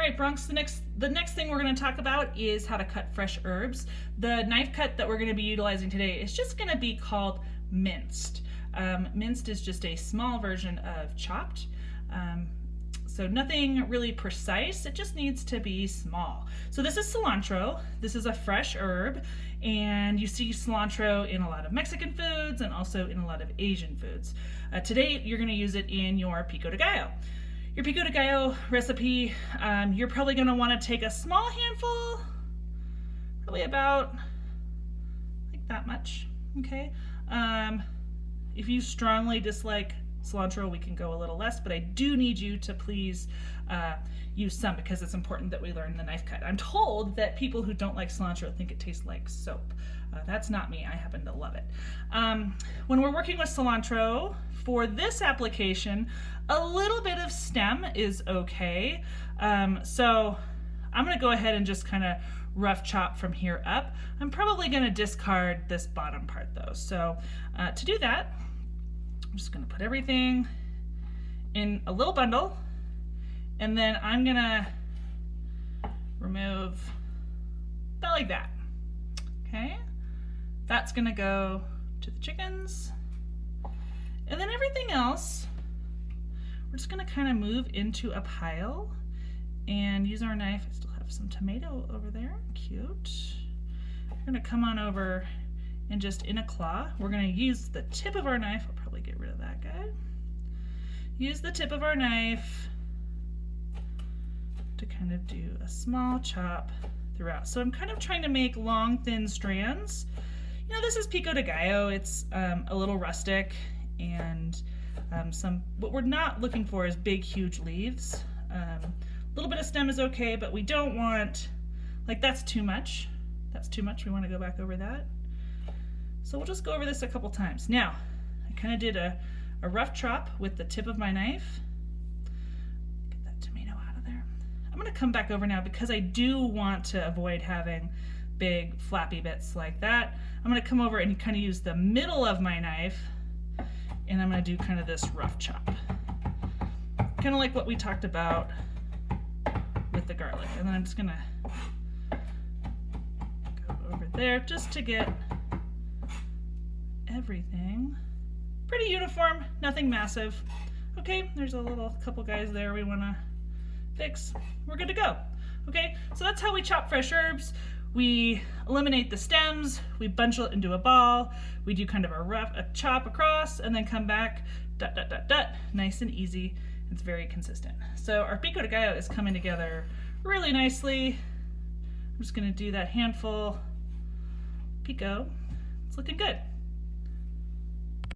right, Bronx, the next thing we're going to talk about is how to cut fresh herbs. The knife cut that we're going to be utilizing today is just going to be called minced. Minced is just a small version of chopped. So nothing really precise, it just needs to be small. So this is cilantro. This is a fresh herb, and you see cilantro in a lot of Mexican foods and also in a lot of Asian foods. Today you're going to use it in your pico de gallo. Your pico de gallo recipe, you're probably going to want to take a small handful, probably about like that much, okay? If you strongly dislike cilantro, we can go a little less, but I do need you to please use some because it's important that we learn the knife cut. I'm told that people who don't like cilantro think it tastes like soap. That's not me. I happen to love it. When we're working with cilantro, for this application, a little bit of stem is okay. So I'm going to go ahead and just kind of rough chop from here up. I'm probably going to discard this bottom part though. So to do that, I'm just going to put everything in a little bundle, and then I'm going to remove about like that. Okay, that's going to go to the chickens, and then everything else we're just going to kind of move into a pile and use our knife. I still have some tomato over there, cute. We're going to come on over and just in a claw, we're going to use the tip of our knife. I'll probably get rid of that guy. Use the tip of our knife to kind of do a small chop throughout. So I'm kind of trying to make long, thin strands. You know, this is pico de gallo. It's a little rustic, and what we're not looking for is big, huge leaves. A little bit of stem is okay, but we don't want, like, that's too much. That's too much. We want to go back over that. So we'll just go over this a couple times. Now, I kind of did a rough chop with the tip of my knife. Get that tomato out of there. I'm going to come back over now because I do want to avoid having big flappy bits like that. I'm going to come over and kind of use the middle of my knife, and I'm going to do kind of this rough chop. Kind of like what we talked about with the garlic. And then I'm just going to go over there just to get everything pretty uniform, nothing massive. Okay, there's a couple guys there we want to fix. We're good to go. Okay, so that's how we chop fresh herbs. We eliminate the stems, we bundle it into a ball, we do kind of a chop across, and then come back, dot, dot, dot, dot. Nice and easy. It's very consistent. So our pico de gallo is coming together really nicely. I'm just going to do that handful pico. It's looking good.